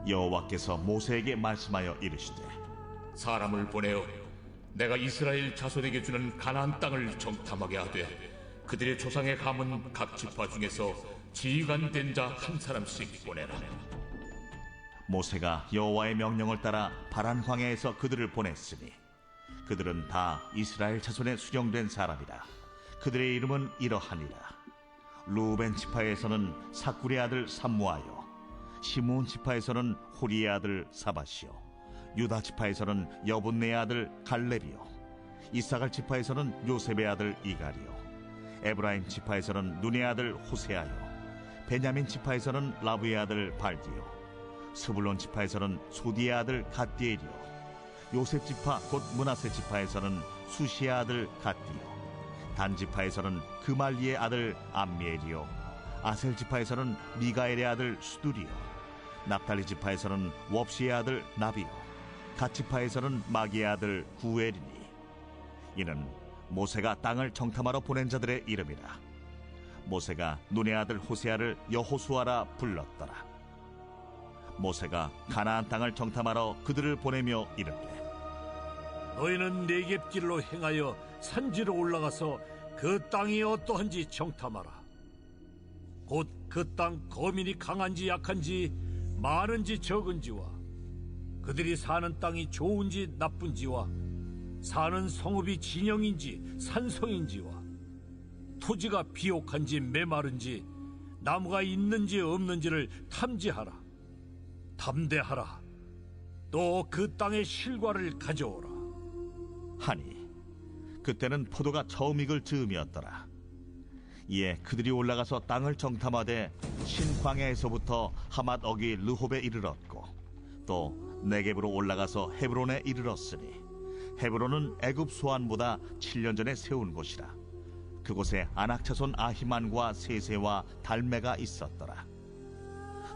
여호와께서 모세에게 말씀하여 이르시되 사람을 보내어 내가 이스라엘 자손에게 주는 가나안 땅을 정탐하게 하되 그들의 조상의 가문 각 지파 중에서 지휘관 된 자 한 사람씩 보내라. 모세가 여호와의 명령을 따라 바란 광야에서 그들을 보냈으니 그들은 다 이스라엘 자손에 수령된 사람이라. 그들의 이름은 이러하니라. 루벤 지파에서는 사쿠리의 아들 삼무아요, 시므온 지파에서는 호리의 아들 사바시요, 유다 지파에서는 여분네의 아들 갈렙이요, 이사갈 지파에서는 요셉의 아들 이갈이요, 에브라임 지파에서는 눈의 아들 호세아요, 베냐민 지파에서는 라브의 아들 발디요, 스불론 지파에서는 소디의 아들 갓디엘이요, 요셉 지파 곧 므낫세 지파에서는 수시의 아들 갓디요, 단 지파에서는 그말리의 아들 암미엘이요, 아셀 지파에서는 미가엘의 아들 수두리요, 납달리 지파에서는 웁시의 아들 나비요, 갓 지파에서는 마기의 아들 구엘이니 이는 모세가 땅을 정탐하러 보낸 자들의 이름이라. 모세가 눈의 아들 호세아를 여호수아라 불렀더라. 모세가 가나안 땅을 정탐하러 그들을 보내며 이르되 너희는 네겝길로 행하여 산지로 올라가서 그 땅이 어떠한지 정탐하라. 곧 그 땅 거민이 강한지 약한지 많은지 적은지와 그들이 사는 땅이 좋은지 나쁜지와 사는 성읍이 진영인지 산성인지와 토지가 비옥한지 메마른지 나무가 있는지 없는지를 탐지하라. 담대하라. 또 그 땅의 실과를 가져오라. 하니 그때는 포도가 처음 익을 즈음이었더라. 이에 그들이 올라가서 땅을 정탐하되 신광야에서부터 하맛 어기 르홉에 이르렀고 또 네겝으로 올라가서 헤브론에 이르렀으니 헤브론은 애굽 소안보다 7년 전에 세운 곳이라. 그곳에 아낙 자손 아히만과 세세와 달메가 있었더라.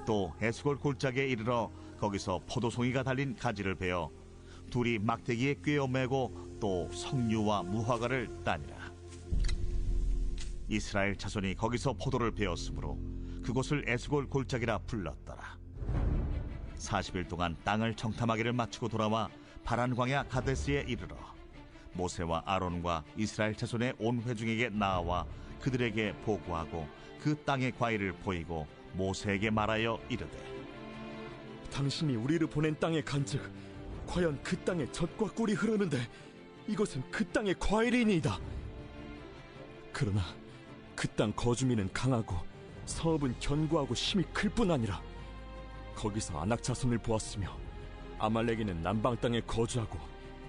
또 에스골 골짜기에 이르러 거기서 포도송이가 달린 가지를 베어 둘이 막대기에 꿰어 매고 또 석류와 무화과를 따니라. 이스라엘 자손이 거기서 포도를 베었으므로 그곳을 에스골 골짜기라 불렀더라. 40일 동안 땅을 정탐하기를 마치고 돌아와 바란 광야 가데스에 이르러 모세와 아론과 이스라엘 자손의 온 회중에게 나아와 그들에게 보고하고 그 땅의 과일을 보이고 모세에게 말하여 이르되 당신이 우리를 보낸 땅에 간즉 과연 그 땅에 젖과 꿀이 흐르는데 이것은 그 땅의 과일이니이다. 그러나 그 땅 거주민은 강하고 성읍은 견고하고 힘이 클 뿐 아니라 거기서 아낙 자손을 보았으며 아말렉인은 남방 땅에 거주하고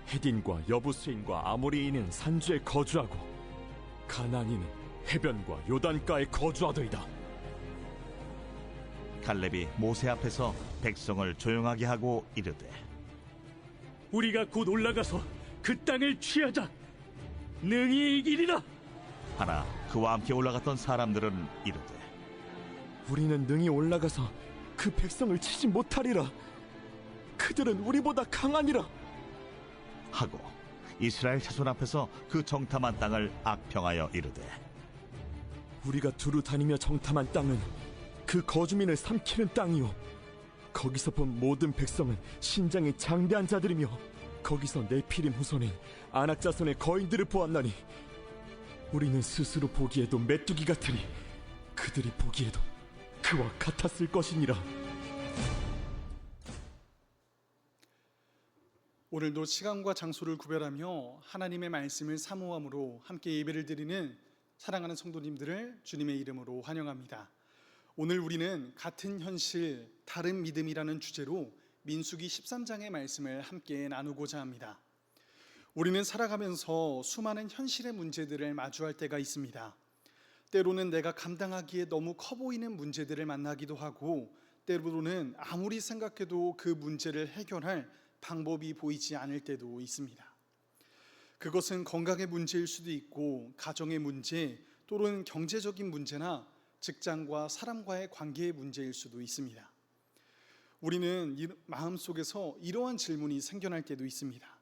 헤딘과 여부스인과 아모리인은 산주에 거주하고 가나안인은 해변과 요단가에 거주하더이다. 갈렙이 모세 앞에서 백성을 조용하게 하고 이르되 우리가 곧 올라가서 그 땅을 취하자. 능히 이기리라. 하나 그와 함께 올라갔던 사람들은 이르되 우리는 능히 올라가서 그 백성을 치지 못하리라. 그들은 우리보다 강하니라 하고 이스라엘 자손 앞에서 그 정탐한 땅을 악평하여 이르되 우리가 두루 다니며 정탐한 땅은 그 거주민을 삼키는 땅이요 거기서 본 모든 백성은 신장이 장대한 자들이며 거기서 네피림 후손인 아낙 자손의 거인들을 보았나니 우리는 스스로 보기에도 메뚜기 같으니 그들이 보기에도 그와 같았을 것이니라. 오늘도 시간과 장소를 구별하며 하나님의 말씀을 사모함으로 함께 예배를 드리는 사랑하는 성도님들을 주님의 이름으로 환영합니다. 오늘 우리는 같은 현실, 다른 믿음이라는 주제로 민수기 13장의 말씀을 함께 나누고자 합니다. 우리는 살아가면서 수많은 현실의 문제들을 마주할 때가 있습니다. 때로는 내가 감당하기에 너무 커 보이는 문제들을 만나기도 하고 때로는 아무리 생각해도 그 문제를 해결할 방법이 보이지 않을 때도 있습니다. 그것은 건강의 문제일 수도 있고 가정의 문제 또는 경제적인 문제나 직장과 사람과의 관계의 문제일 수도 있습니다. 우리는 마음속에서 이러한 질문이 생겨날 때도 있습니다.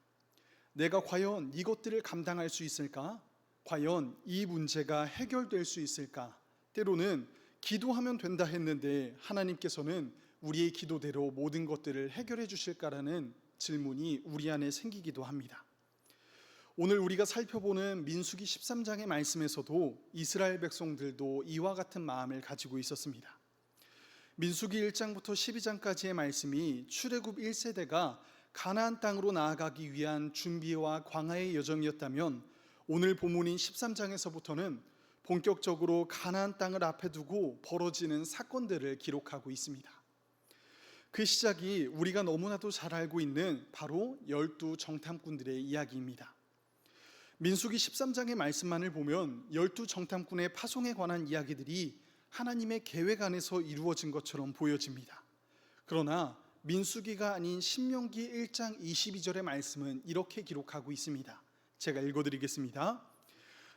내가 과연 이것들을 감당할 수 있을까? 과연 이 문제가 해결될 수 있을까? 때로는 기도하면 된다 했는데 하나님께서는 우리의 기도대로 모든 것들을 해결해 주실까라는 질문이 우리 안에 생기기도 합니다. 오늘 우리가 살펴보는 민수기 13장의 말씀에서도 이스라엘 백성들도 이와 같은 마음을 가지고 있었습니다. 민수기 1장부터 12장까지의 말씀이 출애굽 1세대가 가나안 땅으로 나아가기 위한 준비와 광야의 여정이었다면, 오늘 본문인 13장에서부터는 본격적으로 가나안 땅을 앞에 두고 벌어지는 사건들을 기록하고 있습니다. 그 시작이 우리가 너무나도 잘 알고 있는 바로 12 정탐꾼들의 이야기입니다. 민수기 13장의 말씀만을 보면 12 정탐꾼의 파송에 관한 이야기들이 하나님의 계획 안에서 이루어진 것처럼 보여집니다. 그러나 민수기가 아닌 신명기 1장 22절의 말씀은 이렇게 기록하고 있습니다. 제가 읽어드리겠습니다.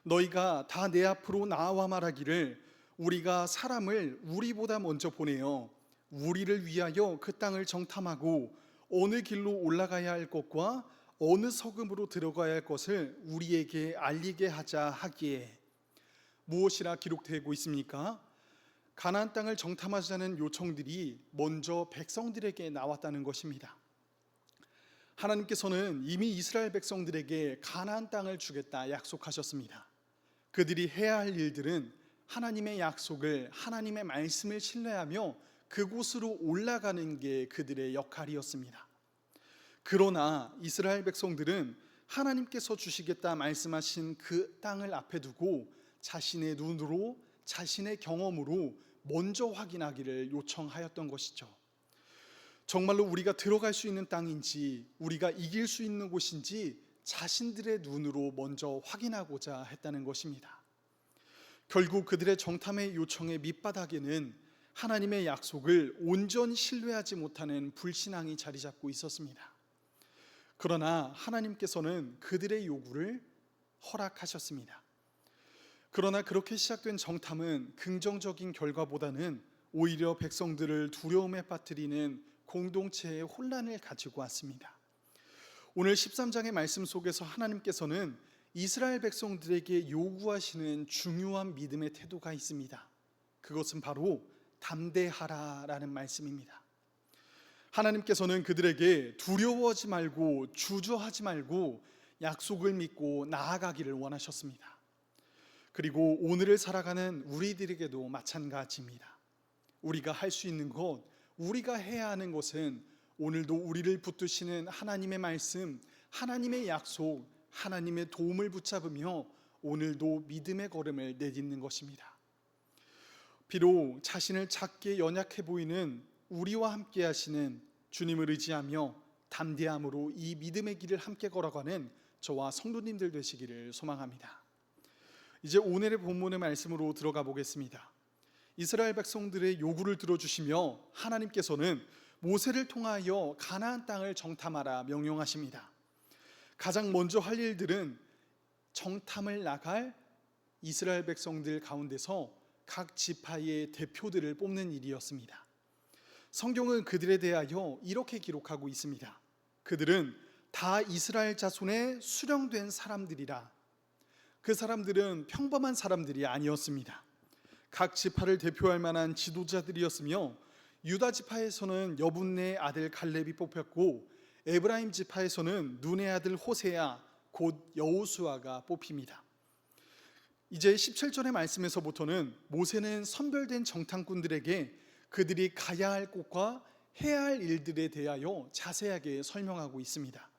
너희가 다 내 앞으로 나와 말하기를 우리가 사람을 우리보다 먼저 보내어 우리를 위하여 그 땅을 정탐하고 어느 길로 올라가야 할 것과 어느 서금으로 들어가야 할 것을 우리에게 알리게 하자 하기에, 무엇이라 기록되고 있습니까? 가나안 땅을 정탐하자는 요청들이 먼저 백성들에게 나왔다는 것입니다. 하나님께서는 이미 이스라엘 백성들에게 가나안 땅을 주겠다 약속하셨습니다. 그들이 해야 할 일들은 하나님의 약속을, 하나님의 말씀을 신뢰하며 그곳으로 올라가는 게 그들의 역할이었습니다. 그러나 이스라엘 백성들은 하나님께서 주시겠다 말씀하신 그 땅을 앞에 두고 자신의 눈으로, 자신의 경험으로 먼저 확인하기를 요청하였던 것이죠. 정말로 우리가 들어갈 수 있는 땅인지, 우리가 이길 수 있는 곳인지 자신들의 눈으로 먼저 확인하고자 했다는 것입니다. 결국 그들의 정탐의 요청의 밑바닥에는 하나님의 약속을 온전히 신뢰하지 못하는 불신앙이 자리 잡고 있었습니다. 그러나 하나님께서는 그들의 요구를 허락하셨습니다. 그러나 그렇게 시작된 정탐은 긍정적인 결과보다는 오히려 백성들을 두려움에 빠뜨리는 공동체의 혼란을 가지고 왔습니다. 오늘 13장의 말씀 속에서 하나님께서는 이스라엘 백성들에게 요구하시는 중요한 믿음의 태도가 있습니다. 그것은 바로 담대하라라는 말씀입니다. 하나님께서는 그들에게 두려워하지 말고 주저하지 말고 약속을 믿고 나아가기를 원하셨습니다. 그리고 오늘을 살아가는 우리들에게도 마찬가지입니다. 우리가 할 수 있는 것, 우리가 해야 하는 것은 오늘도 우리를 붙드시는 하나님의 말씀, 하나님의 약속, 하나님의 도움을 붙잡으며 오늘도 믿음의 걸음을 내딛는 것입니다. 비록 자신을 작게 연약해 보이는 우리와 함께 하시는 주님을 의지하며 담대함으로 이 믿음의 길을 함께 걸어가는 저와 성도님들 되시기를 소망합니다. 이제 오늘의 본문의 말씀으로 들어가 보겠습니다. 이스라엘 백성들의 요구를 들어주시며 하나님께서는 모세를 통하여 가나안 땅을 정탐하라 명령하십니다. 가장 먼저 할 일들은 정탐을 나갈 이스라엘 백성들 가운데서 각 지파의 대표들을 뽑는 일이었습니다. 성경은 그들에 대하여 이렇게 기록하고 있습니다. 그들은 다 이스라엘 자손의 수령된 사람들이라. 그 사람들은 평범한 사람들이 아니었습니다. 각 지파를 대표할 만한 지도자들이었으며, 유다 지파에서는 여분네 아들 갈렙이 뽑혔고, 에브라임 지파에서는 눈의 아들 호세야 곧 여호수아가 뽑힙니다. 이제 17절의 말씀에서부터는 모세는 선별된 정탐꾼들에게 그들이 가야 할 곳과 해야 할 일들에 대하여 자세하게 설명하고 있습니다.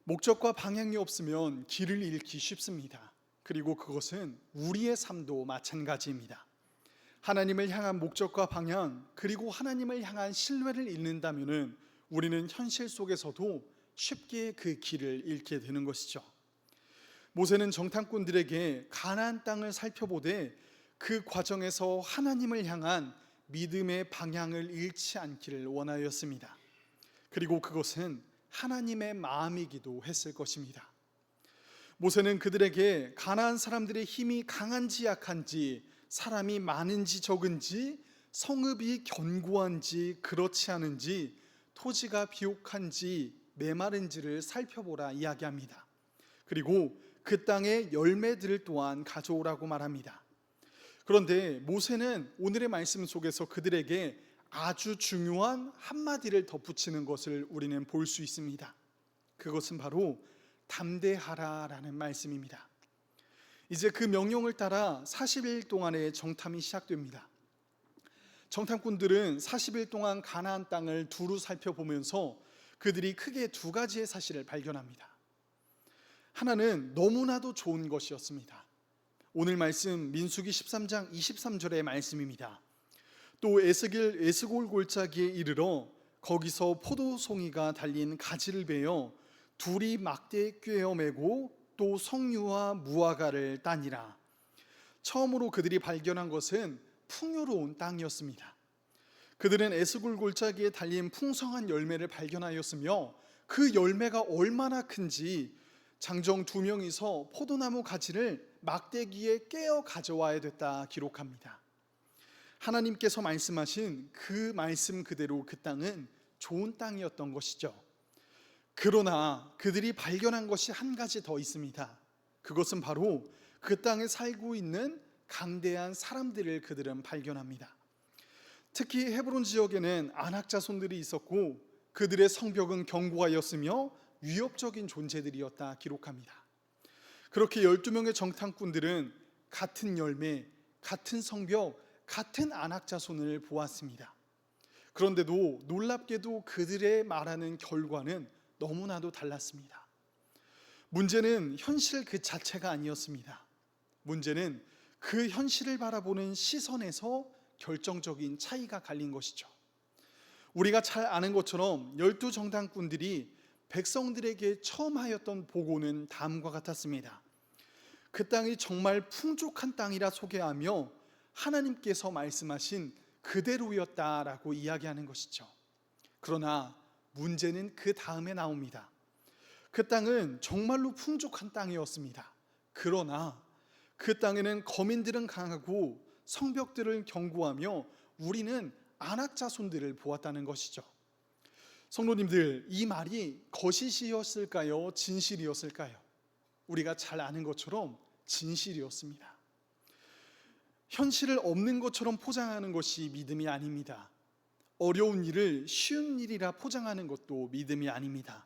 목적과 방향이 없으면 길을 잃기 쉽습니다. 그리고 그것은 우리의 삶도 마찬가지입니다. 하나님을 향한 목적과 방향, 그리고 하나님을 향한 신뢰를 잃는다면 우리는 현실 속에서도 쉽게 그 길을 잃게 되는 것이죠. 모세는 정탐꾼들에게 가나안 땅을 살펴보되 그 과정에서 하나님을 향한 믿음의 방향을 잃지 않기를 원하였습니다. 그리고 그것은 하나님의 마음이기도 했을 것입니다. 모세는 그들에게 가나안 사람들의 힘이 강한지 약한지, 사람이 많은지 적은지, 성읍이 견고한지 그렇지 않은지, 토지가 비옥한지 메마른지를 살펴보라 이야기합니다. 그리고 그 땅의 열매들을 또한 가져오라고 말합니다. 그런데 모세는 오늘의 말씀 속에서 그들에게 아주 중요한 한마디를 덧붙이는 것을 우리는 볼 수 있습니다. 그것은 바로 담대하라라는 말씀입니다. 이제 그 명령을 따라 40일 동안의 정탐이 시작됩니다. 정탐꾼들은 40일 동안 가나안 땅을 두루 살펴보면서 그들이 크게 두 가지의 사실을 발견합니다. 하나는 너무나도 좋은 것이었습니다. 오늘 말씀 민수기 13장 23절의 말씀입니다. 또 에스골 골짜기에 이르러 거기서 포도송이가 달린 가지를 베어 둘이 막대에 꿰어 매고 또 석류와 무화과를 따니라. 처음으로 그들이 발견한 것은 풍요로운 땅이었습니다. 그들은 에스골 골짜기에 달린 풍성한 열매를 발견하였으며 그 열매가 얼마나 큰지 장정 2명이서 포도나무 가지를 막대기에 깨어 가져와야 됐다 기록합니다. 하나님께서 말씀하신 그 말씀 그대로 그 땅은 좋은 땅이었던 것이죠. 그러나 그들이 발견한 것이 한 가지 더 있습니다. 그것은 바로 그 땅에 살고 있는 강대한 사람들을 그들은 발견합니다. 특히 헤브론 지역에는 안악 자손들이 있었고 그들의 성벽은 견고하였으며 위협적인 존재들이었다 기록합니다. 그렇게 12명의 정탐꾼들은 같은 열매, 같은 성벽, 같은 안악 자손을 보았습니다. 그런데도 놀랍게도 그들의 말하는 결과는 너무나도 달랐습니다. 문제는 현실 그 자체가 아니었습니다. 문제는 그 현실을 바라보는 시선에서 결정적인 차이가 갈린 것이죠. 우리가 잘 아는 것처럼 12 정탐꾼들이 백성들에게 처음 하였던 보고는 다음과 같았습니다. 그 땅이 정말 풍족한 땅이라 소개하며 하나님께서 말씀하신 그대로였다라고 이야기하는 것이죠. 그러나 문제는 그 다음에 나옵니다. 그 땅은 정말로 풍족한 땅이었습니다. 그러나 그 땅에는 거민들은 강하고 성벽들을 견고하며 우리는 안악 자손들을 보았다는 것이죠. 성도님들, 이 말이 거짓이었을까요? 진실이었을까요? 우리가 잘 아는 것처럼 진실이었습니다. 현실을 없는 것처럼 포장하는 것이 믿음이 아닙니다. 어려운 일을 쉬운 일이라 포장하는 것도 믿음이 아닙니다.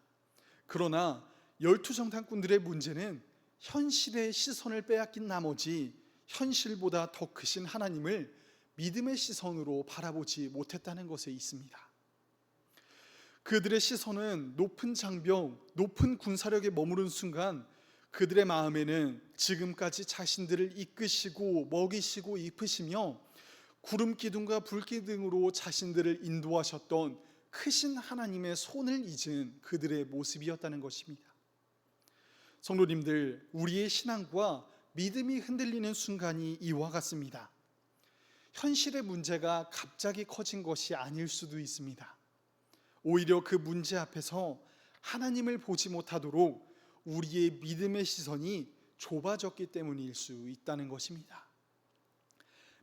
그러나 12 정탐꾼들의 문제는 현실의 시선을 빼앗긴 나머지 현실보다 더 크신 하나님을 믿음의 시선으로 바라보지 못했다는 것에 있습니다. 그들의 시선은 높은 장벽, 높은 군사력에 머무른 순간 그들의 마음에는 지금까지 자신들을 이끄시고 먹이시고 입히시며 구름 기둥과 불 기둥으로 자신들을 인도하셨던 크신 하나님의 손을 잊은 그들의 모습이었다는 것입니다. 성도님들, 우리의 신앙과 믿음이 흔들리는 순간이 이와 같습니다. 현실의 문제가 갑자기 커진 것이 아닐 수도 있습니다. 오히려 그 문제 앞에서 하나님을 보지 못하도록 우리의 믿음의 시선이 좁아졌기 때문일 수 있다는 것입니다.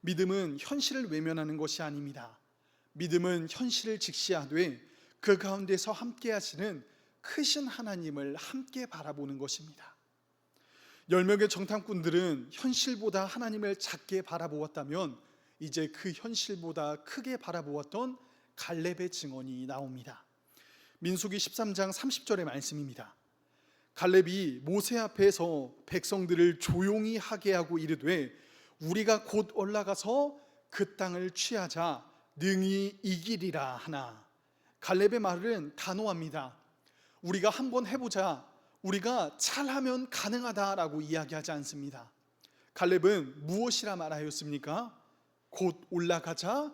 믿음은 현실을 외면하는 것이 아닙니다. 믿음은 현실을 직시하되 그 가운데서 함께 하시는 크신 하나님을 함께 바라보는 것입니다. 10명의 정탐꾼들은 현실보다 하나님을 작게 바라보았다면 이제 그 현실보다 크게 바라보았던 갈렙의 증언이 나옵니다. 민수기 13장 30절의 말씀입니다. 갈렙이 모세 앞에서 백성들을 조용히 하게 하고 이르되 우리가 곧 올라가서 그 땅을 취하자 능히 이기리라 하나. 갈렙의 말은 단호합니다. 우리가 한번 해보자, 우리가 잘하면 가능하다라고 이야기하지 않습니다. 갈렙은 무엇이라 말하였습니까? 곧 올라가자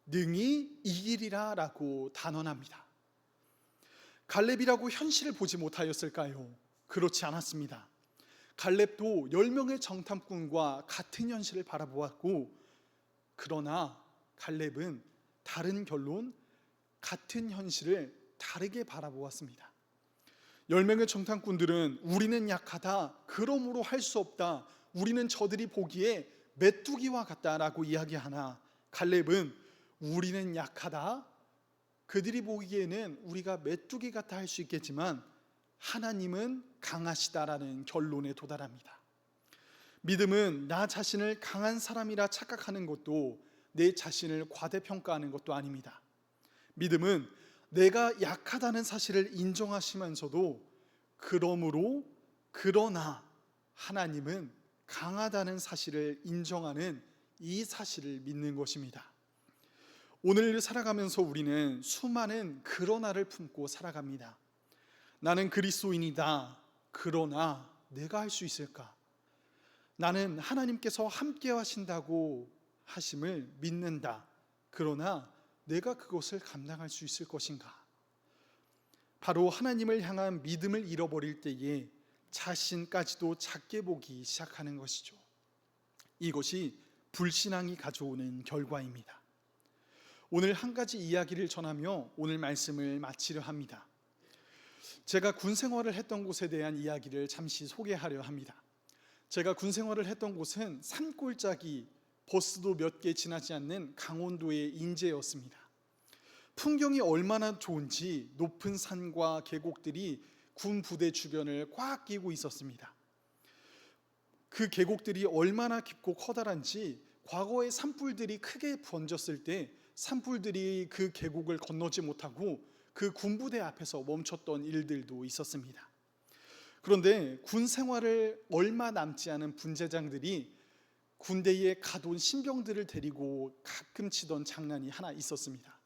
능히 이기리라 라고 단언합니다. 갈렙이라고 현실을 보지 못하였을까요? 그렇지 않았습니다. 갈렙도 10명의 정탐꾼과 같은 현실을 바라보았고, 그러나 갈렙은 다른 결론, 같은 현실을 다르게 바라보았습니다. 10명의 정탐꾼들은 우리는 약하다, 그러므로 할 수 없다, 우리는 저들이 보기에 메뚜기와 같다라고 이야기하나, 갈렙은 우리는 약하다, 그들이 보기에는 우리가 메뚜기 같아 할 수 있겠지만 하나님은 강하시다라는 결론에 도달합니다. 믿음은 나 자신을 강한 사람이라 착각하는 것도 내 자신을 과대평가하는 것도 아닙니다. 믿음은 내가 약하다는 사실을 인정하시면서도 그러나 하나님은 강하다는 사실을 인정하는 이 사실을 믿는 것입니다. 오늘 살아가면서 우리는 수많은 그러나를 품고 살아갑니다. 나는 그리스도인이다. 그러나 내가 할 수 있을까? 나는 하나님께서 함께 하신다고 하심을 믿는다. 그러나 내가 그것을 감당할 수 있을 것인가? 바로 하나님을 향한 믿음을 잃어버릴 때에 자신까지도 작게 보기 시작하는 것이죠. 이것이 불신앙이 가져오는 결과입니다. 오늘 한 가지 이야기를 전하며 오늘 말씀을 마치려 합니다. 제가 군 생활을 했던 곳에 대한 이야기를 잠시 소개하려 합니다. 제가 군 생활을 했던 곳은 산골짜기, 버스도 몇 개 지나지 않는 강원도의 인제였습니다. 풍경이 얼마나 좋은지 높은 산과 계곡들이 군 부대 주변을 꽉 끼고 있었습니다. 그 계곡들이 얼마나 깊고 커다란지 과거에 산불들이 크게 번졌을 때 산불들이 그 계곡을 건너지 못하고 그 군부대 앞에서 멈췄던 일들도 있었습니다. 그런데 군 생활을 얼마 남지 않은 분대장들이 군대에 가둔 신병들을 데리고 가끔 치던 장난이 하나 있었습니다.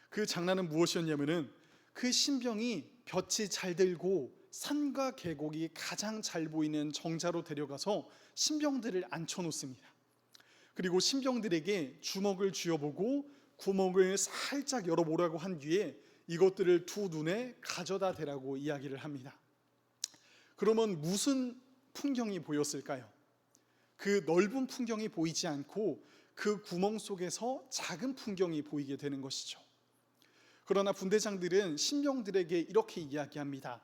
그 장난은 무엇이었냐면은 그 신병이 볕이 잘 들고 산과 계곡이 가장 잘 보이는 정자로 데려가서 신병들을 앉혀놓습니다. 그리고 신병들에게 주먹을 쥐어보고 구멍을 살짝 열어보라고 한 뒤에 이것들을 두 눈에 가져다 대라고 이야기를 합니다. 그러면 무슨 풍경이 보였을까요? 그 넓은 풍경이 보이지 않고 그 구멍 속에서 작은 풍경이 보이게 되는 것이죠. 그러나 분대장들은 신병들에게 이렇게 이야기합니다.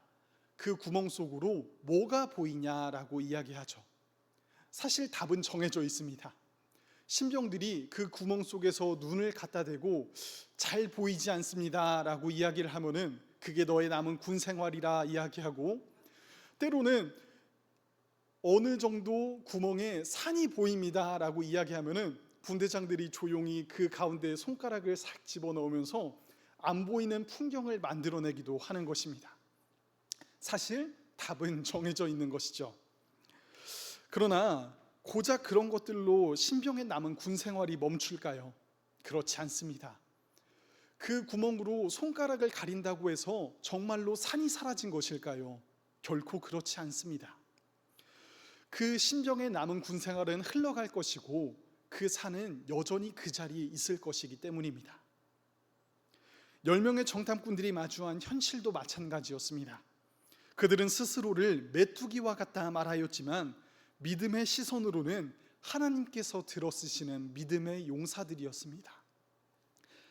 그 구멍 속으로 뭐가 보이냐라고 이야기하죠. 사실 답은 정해져 있습니다. 신병들이 그 구멍 속에서 눈을 갖다 대고 잘 보이지 않습니다 라고 이야기를 하면은 그게 너의 남은 군 생활이라 이야기하고, 때로는 어느 정도 구멍에 산이 보입니다 라고 이야기하면은 분대장들이 조용히 그 가운데 손가락을 싹 집어넣으면서 안 보이는 풍경을 만들어내기도 하는 것입니다. 사실 답은 정해져 있는 것이죠. 그러나 고작 그런 것들로 신병에 남은 군 생활이 멈출까요? 그렇지 않습니다. 그 구멍으로 손가락을 가린다고 해서 정말로 산이 사라진 것일까요? 결코 그렇지 않습니다. 그 신병에 남은 군 생활은 흘러갈 것이고 그 산은 여전히 그 자리에 있을 것이기 때문입니다. 10명의 정탐꾼들이 마주한 현실도 마찬가지였습니다. 그들은 스스로를 메뚜기와 같다 말하였지만 믿음의 시선으로는 하나님께서 들어쓰시는 믿음의 용사들이었습니다.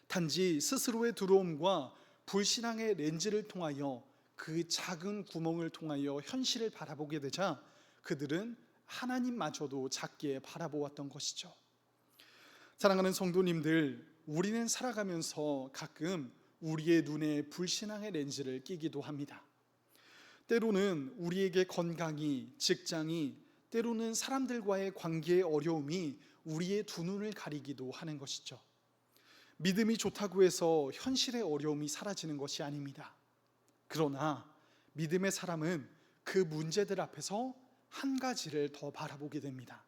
단지 스스로의 두려움과 불신앙의 렌즈를 통하여 그 작은 구멍을 통하여 현실을 바라보게 되자 그들은 하나님마저도 작게 바라보았던 것이죠. 사랑하는 성도님들, 우리는 살아가면서 가끔 우리의 눈에 불신앙의 렌즈를 끼기도 합니다. 때로는 우리에게 건강이, 직장이, 때로는 사람들과의 관계의 어려움이 우리의 두 눈을 가리기도 하는 것이죠. 믿음이 좋다고 해서 현실의 어려움이 사라지는 것이 아닙니다. 그러나 믿음의 사람은 그 문제들 앞에서 한 가지를 더 바라보게 됩니다.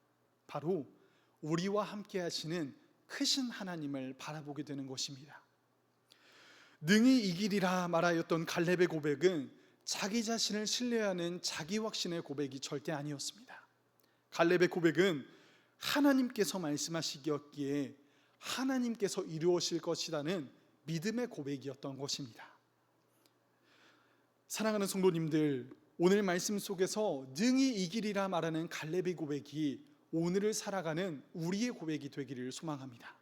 바로 우리와 함께 하시는 크신 하나님을 바라보게 되는 것입니다. 능히 이기리라 말하였던 갈렙의 고백은 자기 자신을 신뢰하는 자기 확신의 고백이 절대 아니었습니다. 갈렙의 고백은 하나님께서 말씀하시기에 하나님께서 이루어질 것이라는 믿음의 고백이었던 것입니다. 사랑하는 성도님들, 오늘 말씀 속에서 능히 이기리라 말하는 갈렙의 고백이 오늘을 살아가는 우리의 고백이 되기를 소망합니다.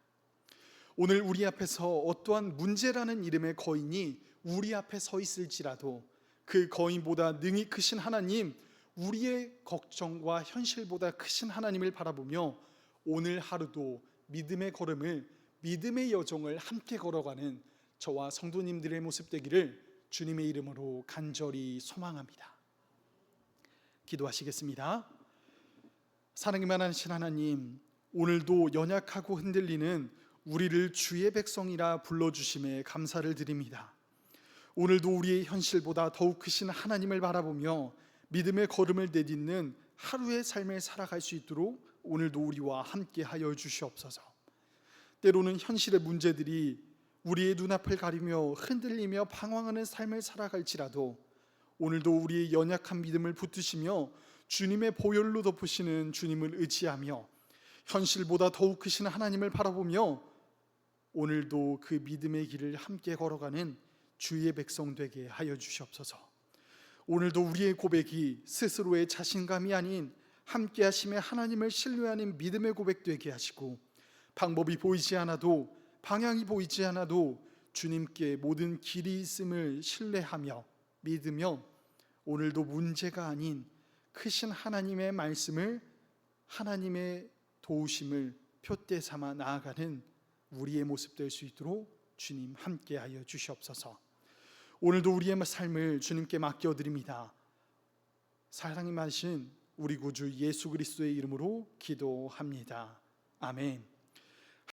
오늘 우리 앞에서 어떠한 문제라는 이름의 거인이 우리 앞에 서 있을지라도 그 거인보다 능히 크신 하나님, 우리의 걱정과 현실보다 크신 하나님을 바라보며 오늘 하루도 믿음의 걸음을, 믿음의 여정을 함께 걸어가는 저와 성도님들의 모습 되기를 주님의 이름으로 간절히 소망합니다. 기도하시겠습니다. 사랑이 많으신 하나님, 오늘도 연약하고 흔들리는 우리를 주의 백성이라 불러주심에 감사를 드립니다. 오늘도 우리의 현실보다 더욱 크신 하나님을 바라보며 믿음의 걸음을 내딛는 하루의 삶을 살아갈 수 있도록 오늘도 우리와 함께 하여 주시옵소서. 때로는 현실의 문제들이 우리의 눈앞을 가리며 흔들리며 방황하는 삶을 살아갈지라도 오늘도 우리의 연약한 믿음을 붙드시며 주님의 보혈로 덮으시는 주님을 의지하며 현실보다 더욱 크신 하나님을 바라보며 오늘도 그 믿음의 길을 함께 걸어가는 주의 백성 되게 하여 주시옵소서. 오늘도 우리의 고백이 스스로의 자신감이 아닌 함께 하심에 하나님을 신뢰하는 믿음의 고백 되게 하시고, 방법이 보이지 않아도 방향이 보이지 않아도 주님께 모든 길이 있음을 신뢰하며 믿으며 오늘도 문제가 아닌 크신 하나님의 말씀을, 하나님의 도우심을 표대 삼아 나아가는 우리의 모습 될 수 있도록 주님 함께하여 주시옵소서. 오늘도 우리의 삶을 주님께 맡겨드립니다. 사랑이 많으신 우리 구주 예수 그리스도의 이름으로 기도합니다. 아멘.